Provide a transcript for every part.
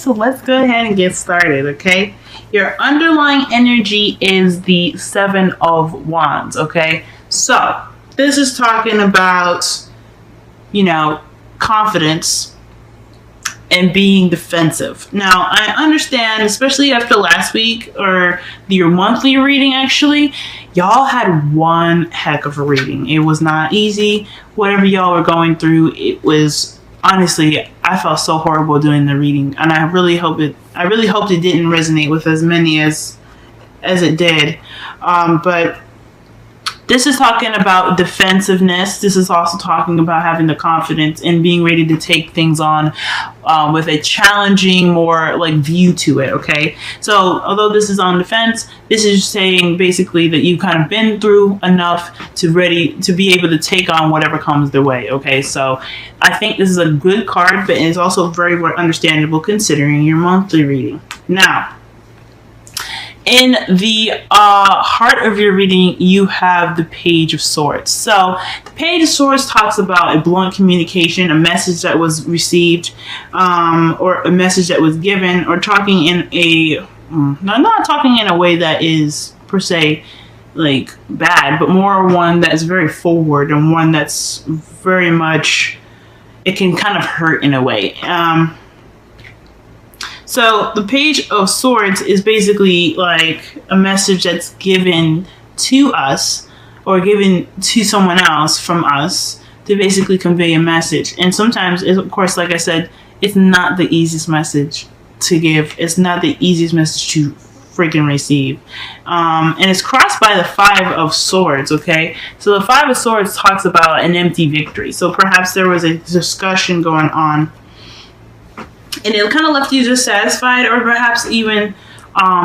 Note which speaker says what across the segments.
Speaker 1: so let's go ahead and get started, okay? Your underlying energy is the Seven of Wands, okay? So, this is talking about, confidence and being defensive. Now, I understand, especially after last week, or your monthly reading actually, y'all had one heck of a reading. It was not easy. Whatever y'all were going through, it was, honestly, I felt so horrible doing the reading, and I really hoped it didn't resonate with as many as it did. But this is talking about defensiveness. This is also talking about having the confidence and being ready to take things on with a challenging, more like view to it, okay? So although this is on defense, this is saying basically that you've kind of been through enough to be able to take on whatever comes their way, okay? So I think this is a good card, but it's also very, very understandable considering your monthly reading. Now, in the heart of your reading, you have the Page of Swords. So the Page of Swords talks about a blunt communication, a message that was received, or a message that was given, or talking in not talking in a way that is per se like bad, but more one that is very forward and one that's very much, it can kind of hurt in a way. So the Page of Swords is basically like a message that's given to us or given to someone else from us to basically convey a message. And sometimes, of course, like I said, it's not the easiest message to give. It's not the easiest message to freaking receive. And it's crossed by the Five of Swords, okay? So the Five of Swords talks about an empty victory. So perhaps there was a discussion going on, and it kind of left you dissatisfied, or perhaps even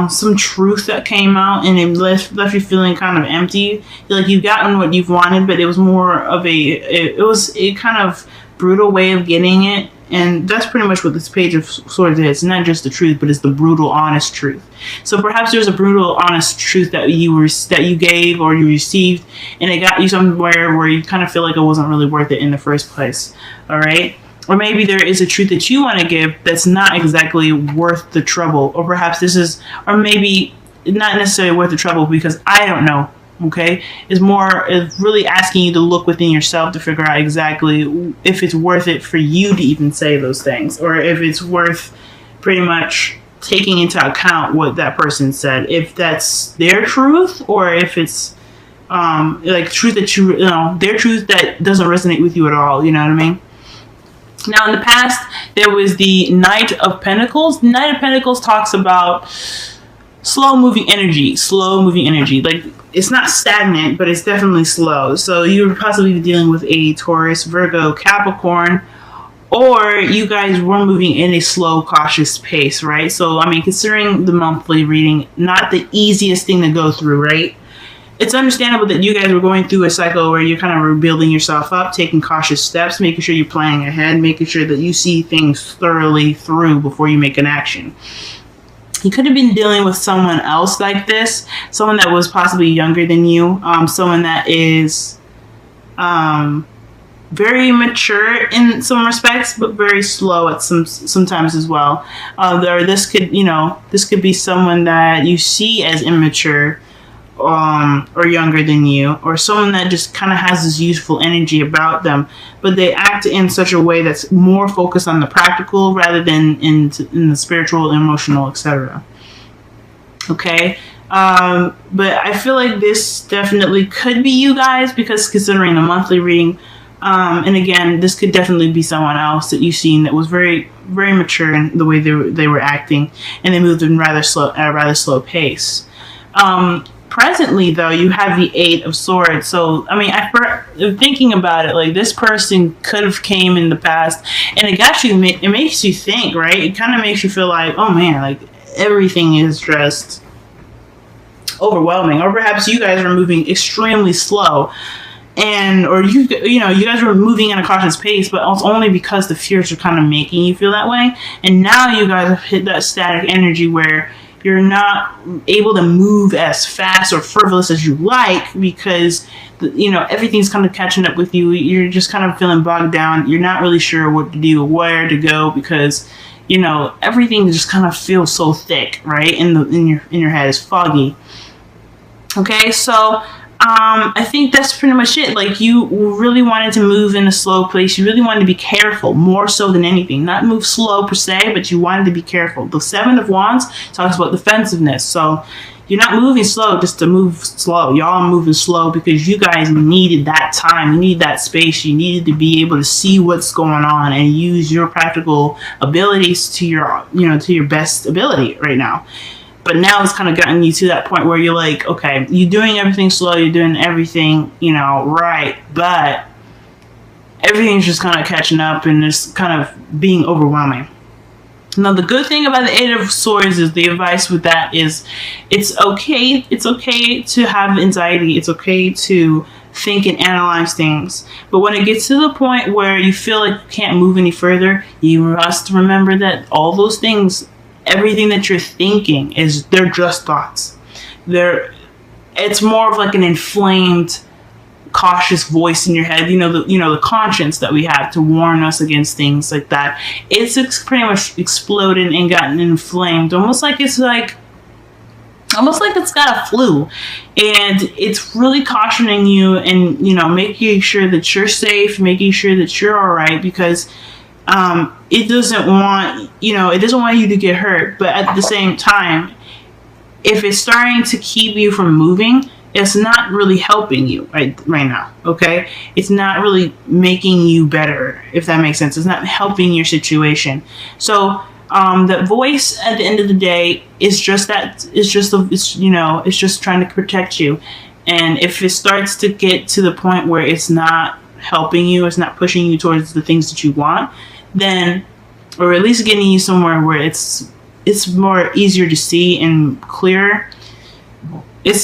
Speaker 1: some truth that came out, and it left you feeling kind of empty. Like you've gotten what you've wanted, but it was more of it was a kind of brutal way of getting it. And that's pretty much what this Page of Swords is. It's not just the truth, but it's the brutal, honest truth. So perhaps there's a brutal, honest truth that you gave or you received, and it got you somewhere where you kind of feel like it wasn't really worth it in the first place. All right. Or maybe there is a truth that you want to give that's not exactly worth the trouble. Or perhaps or maybe not necessarily worth the trouble, because I don't know, okay? It's really asking you to look within yourself to figure out exactly if it's worth it for you to even say those things. Or if it's worth pretty much taking into account what that person said. If that's their truth, or if it's like truth that their truth that doesn't resonate with you at all, you know what I mean? Now, in the past, there was the Knight of Pentacles. The Knight of Pentacles talks about slow-moving energy. Like, it's not stagnant, but it's definitely slow. So you would possibly be dealing with a Taurus, Virgo, Capricorn, or you guys were moving in a slow, cautious pace, right? So, I mean, considering the monthly reading, not the easiest thing to go through, right? It's understandable that you guys were going through a cycle where you're kind of rebuilding yourself up, taking cautious steps, making sure you're planning ahead, making sure that you see things thoroughly through before you make an action. You could have been dealing with someone else like this, someone that was possibly younger than you, someone that is very mature in some respects, but very slow at sometimes as well. Or this could be someone that you see as immature, or younger than you, or someone that just kind of has this youthful energy about them, but they act in such a way that's more focused on the practical rather than in the spiritual, emotional, etc. Okay, but I feel like this definitely could be you guys, because considering the monthly reading, and again, this could definitely be someone else that you've seen that was very, very mature in the way they were acting, and they moved in at a rather slow pace. Presently, though, you have the Eight of Swords. So, I mean, thinking about it, like, this person could have came in the past, and it makes you think, right? It kind of makes you feel like, oh man, like, everything is just overwhelming. Or perhaps you guys are moving extremely slow, or you guys were moving in a cautious pace, but it's only because the fears are kind of making you feel that way. And now you guys have hit that static energy where you're not able to move as fast or frivolous as you like, because everything's kind of catching up with you. You're just kind of feeling bogged down. You're not really sure what to do, where to go, because everything just kind of feels so thick, right? In your head, it's foggy. Okay, so I think that's pretty much it. Like, you really wanted to move in a slow place. You really wanted to be careful, more so than anything. Not move slow per se, but you wanted to be careful. The Seven of Wands talks about defensiveness. So you're not moving slow just to move slow. Y'all are moving slow because you guys needed that time. You needed that space. You needed to be able to see what's going on and use your practical abilities to your best ability right now. But now it's kind of gotten you to that point where you're like, okay, you're doing everything slow, you're doing everything, right, but everything's just kind of catching up and it's kind of being overwhelming. Now, the good thing about the Eight of Swords is the advice with that is it's okay to have anxiety. It's okay to think and analyze things. But when it gets to the point where you feel like you can't move any further, you must remember that all those things, everything that you're thinking they're just thoughts. It's more of like an inflamed, cautious voice in your head. The conscience that we have to warn us against things like that. It's pretty much exploded and gotten inflamed, almost like it's got a flu, and it's really cautioning you and making sure that you're safe, making sure that you're all right, because it doesn't want you to get hurt. But at the same time, if it's starting to keep you from moving, it's not really helping you right now. Okay, it's not really making you better, if that makes sense. It's not helping your situation. So the voice at the end of the day is just that. It's just trying to protect you. And if it starts to get to the point where it's not helping you, it's not pushing you towards the things that you want, then, or at least getting you somewhere where it's more easier to see and clearer, they're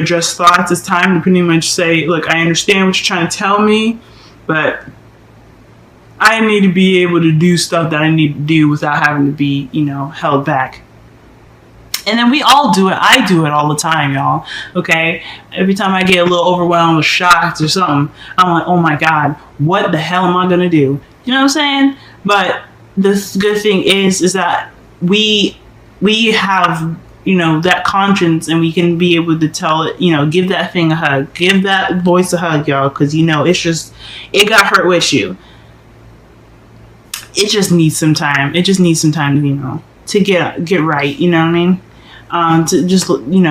Speaker 1: just thoughts. It's time to pretty much say, look, I understand what you're trying to tell me, but I need to be able to do stuff that I need to do without having to be, held back. And then we all do it. I do it all the time, y'all. Okay? Every time I get a little overwhelmed or shocked or something, I'm like, oh my God, what the hell am I going to do? You know what I'm saying? But the good thing is that we have, that conscience, and we can be able to tell it, give that thing a hug. Give that voice a hug, y'all, because, it got hurt with you. It just needs some time. It just needs some time, to get right. You know what I mean? To just,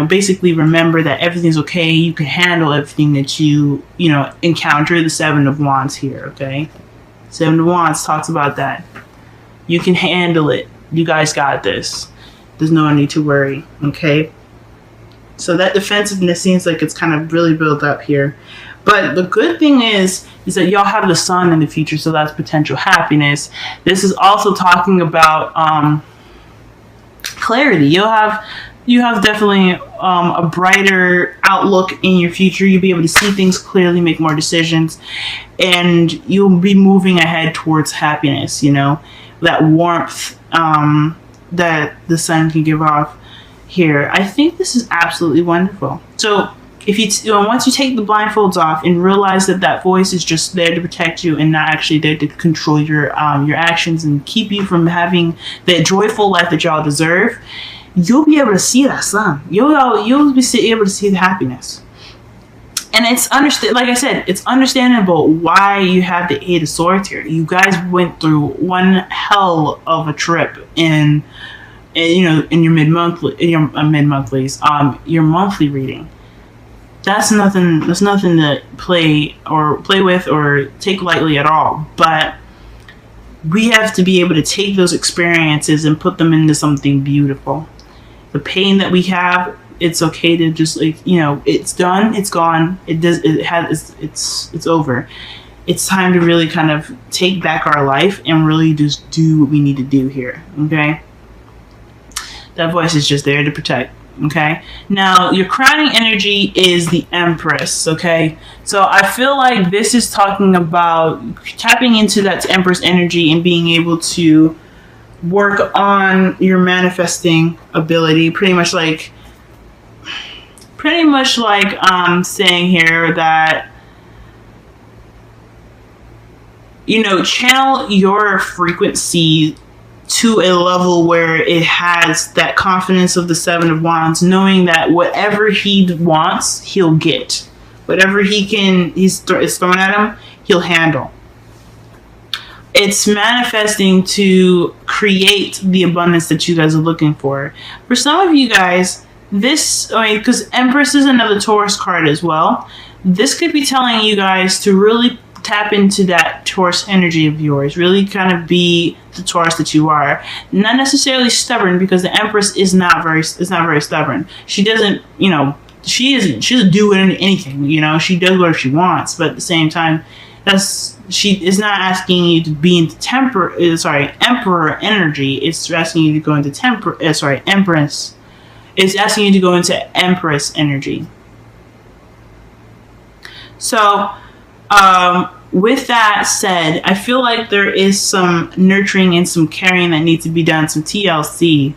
Speaker 1: basically remember that everything's okay. You can handle everything that you encounter. The Seven of Wands here, okay? Seven of Wands talks about that. You can handle it. You guys got this. There's no need to worry, okay? So that defensiveness seems like it's kind of really built up here. But the good thing is that y'all have the Sun in the future, so that's potential happiness. This is also talking about clarity. You have definitely a brighter outlook in your future. You'll be able to see things clearly, make more decisions, and you'll be moving ahead towards happiness, that warmth that the Sun can give off here. I think this is absolutely wonderful. So once you take the blindfolds off and realize that voice is just there to protect you and not actually there to control your actions and keep you from having the joyful life that y'all deserve, you'll be able to see that Sun. You'll be able to see the happiness. And like I said, it's understandable why you have the Eight of Swords here. You guys went through one hell of a trip in your your monthly reading. That's nothing to play with or take lightly at all. But we have to be able to take those experiences and put them into something beautiful. The pain that we have, it's okay to just it's done, it's gone, it's over. It's time to really kind of take back our life and really just do what we need to do here. Okay, that voice is just there to protect. Okay, now your crowning energy is the Empress. Okay, so I feel like this is talking about tapping into that Empress energy and being able to work on your manifesting ability. Pretty much like saying here that channel your frequency to a level where it has that confidence of the Seven of Wands, knowing that whatever he wants, he'll get. Whatever is thrown at him, he'll handle. It's manifesting to create the abundance that you guys are looking for. For some of you guys, because Empress is another Taurus card as well, this could be telling you guys to really tap into that Taurus energy of yours. Really kind of be the Taurus that you are. Not necessarily stubborn, because the Empress is not very stubborn. She doesn't, she doesn't do anything. She does whatever she wants, but at the same time, she is not asking you to be into Emperor energy. It's asking you to go into Empress. It's asking you to go into Empress energy. So, with that said, I feel like there is some nurturing and some caring that needs to be done, some TLC.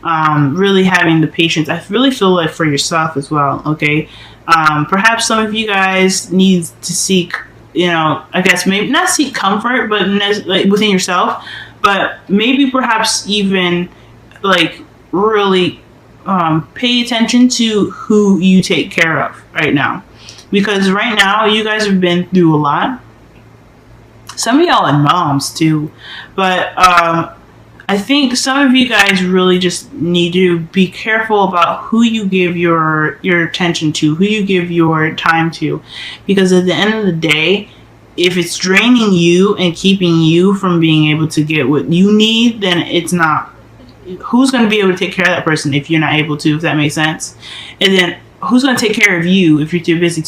Speaker 1: Really having the patience. I really feel like for yourself as well, okay? Perhaps some of you guys need to seek, I guess maybe not seek comfort, but within yourself, but maybe perhaps even really pay attention to who you take care of right now. Because right now, you guys have been through a lot. Some of y'all are moms too. But I think some of you guys really just need to be careful about who you give your attention to, who you give your time to. Because at the end of the day, if it's draining you and keeping you from being able to get what you need, then it's not. Who's going to be able to take care of that person if you're not able to, if that makes sense? And then who's going to take care of you if you're too busy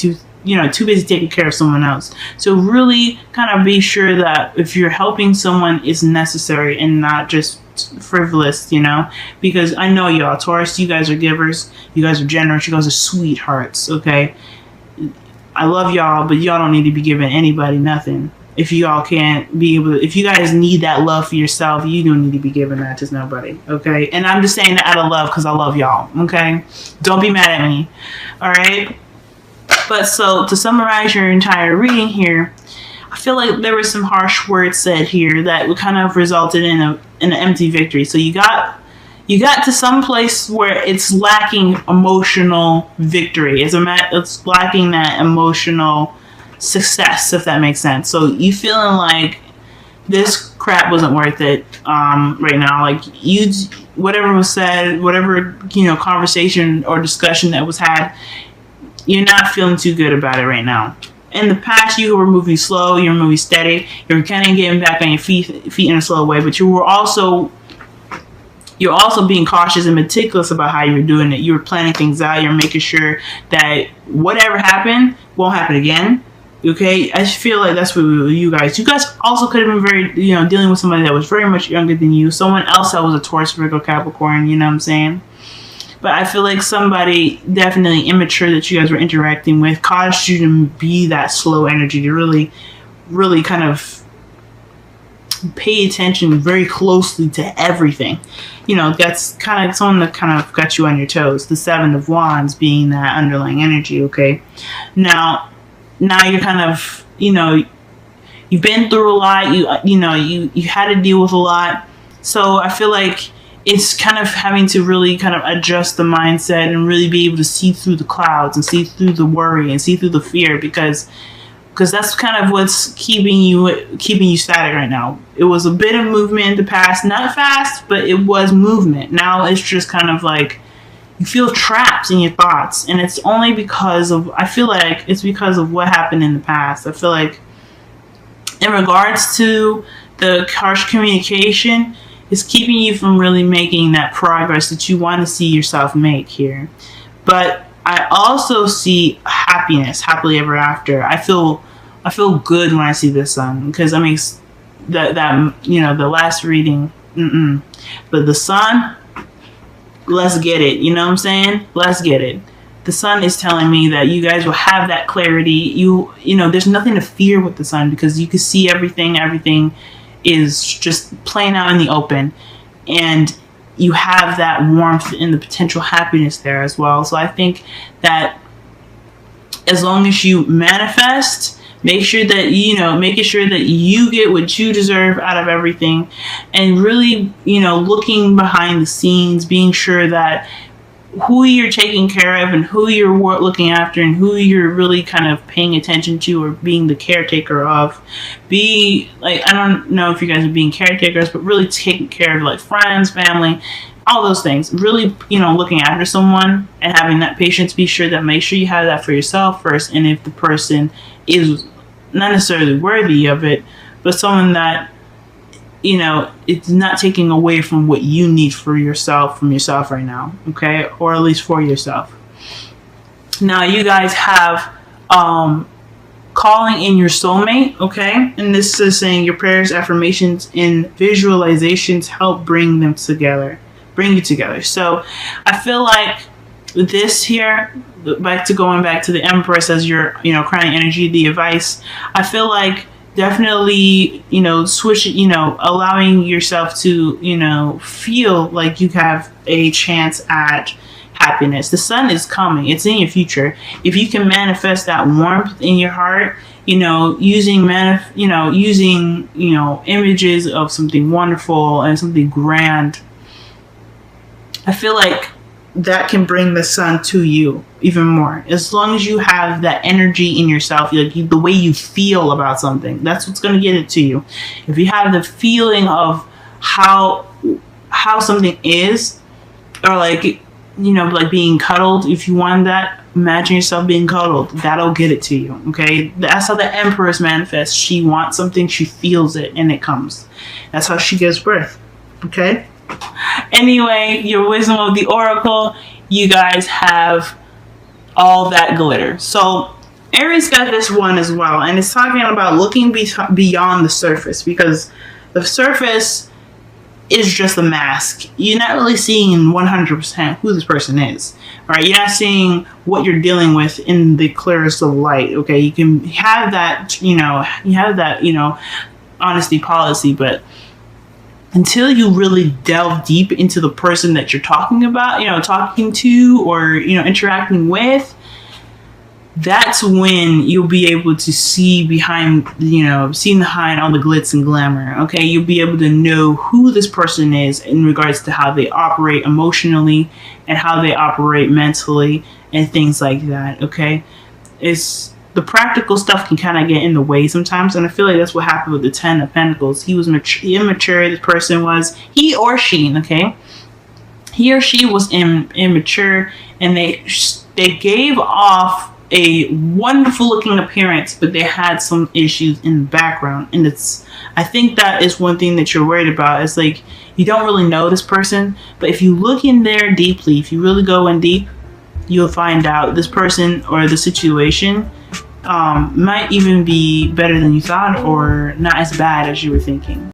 Speaker 1: taking care of someone else? So really kind of be sure that if you're helping someone, it's necessary and not just frivolous, because I know y'all, Taurus, you guys are givers, you guys are generous, you guys are sweethearts, okay? I love y'all, but y'all don't need to be giving anybody nothing. If y'all can't be able to, if you guys need that love for yourself, you don't need to be giving that to nobody, okay? And I'm just saying that out of love because I love y'all, okay? Don't be mad at me, all right? But so to summarize your entire reading here, I feel like there were some harsh words said here that kind of resulted in an empty victory. So you got to some place where it's lacking emotional victory. It's lacking that emotional success, if that makes sense. So you feeling like this crap wasn't worth it right now. Like whatever was said, whatever conversation or discussion that was had, you're not feeling too good about it right now. In the past, you were moving slow, you were moving steady, you were kind of getting back on your feet in a slow way, but you're also being cautious and meticulous about how you were doing it. You were planning things out. You're making sure that whatever happened won't happen again. Okay, I feel like that's what you guys also could have been very, dealing with somebody that was very much younger than you. Someone else that was a Taurus, Virgo, Capricorn, you know what I'm saying? But I feel like somebody definitely immature that you guys were interacting with caused you to be that slow energy, to really, really kind of pay attention very closely to everything. That's kind of someone that kind of got you on your toes. The Seven of Wands being that underlying energy, okay? Now you're kind of, you've been through a lot. You had to deal with a lot. So I feel like it's kind of having to really kind of adjust the mindset and really be able to see through the clouds and see through the worry and see through the fear, because that's kind of what's keeping you static right now. It was a bit of movement in the past, not fast, but it was movement. Now it's just kind of like you feel trapped in your thoughts, and it's only because of, I feel like it's because of what happened in the past. I feel like in regards to the harsh communication, it's keeping you from really making that progress that you want to see yourself make here. But I also see happiness, happily ever after. I feel good when I see the sun, because that the last reading, but the sun, let's get it. You know what I'm saying? Let's get it. The sun is telling me that you guys will have that clarity. You know, there's nothing to fear with the sun, because you can see everything. Everything is just playing out in the open, and you have that warmth and the potential happiness there as well. So I think that as long as you manifest Make sure that, making sure that you get what you deserve out of everything, and really, looking behind the scenes, being sure that who you're taking care of and who you're looking after and who you're really kind of paying attention to or being the caretaker of. Be like, I don't know if you guys are being caretakers, but really taking care of like friends, family, all those things. Really, looking after someone and having that patience. Be sure that, make sure you have that for yourself first. And if the person is not necessarily worthy of it, but someone that, it's not taking away from what you need for yourself, from yourself right now, okay? Or at least for yourself. Now, you guys have calling in your soulmate, okay? And this is saying your prayers, affirmations, and visualizations help bring you together. So I feel like this here, going back to the Empress as your, crown energy, the advice, I feel like definitely, switch, allowing yourself to, feel like you have a chance at happiness. The sun is coming. It's in your future. If you can manifest that warmth in your heart, using images of something wonderful and something grand, I feel like that can bring the sun to you even more. As long as you have that energy in yourself, like the way you feel about something, that's what's going to get it to you. If you have the feeling of how something is, or like, like being cuddled, if you want that, imagine yourself being cuddled. That'll get it to you, okay? That's how the Empress manifests. She wants something, she feels it, and it comes. That's how she gives birth, okay? Anyway, your wisdom of the oracle, you guys have all that glitter. So Aries got this one as well, and it's talking about looking beyond the surface, because the surface is just a mask. You're not really seeing 100% who this person is, right? You're not seeing what you're dealing with in the clearest of light, okay? You can have that, honesty policy, but until you really delve deep into the person that you're talking about, talking to or, interacting with, that's when you'll be able to see behind, seeing behind all the glitz and glamour, okay? You'll be able to know who this person is in regards to how they operate emotionally and how they operate mentally and things like that, okay? The practical stuff can kind of get in the way sometimes, and I feel like that's what happened with the Ten of Pentacles. He was immature. This person was, he or she, okay? He or she was immature, and they gave off a wonderful looking appearance, but they had some issues in the background. And I think that is one thing that you're worried about. It's like, you don't really know this person, but if you look in there deeply, if you really go in deep, you'll find out this person or the situation might even be better than you thought, or not as bad as you were thinking.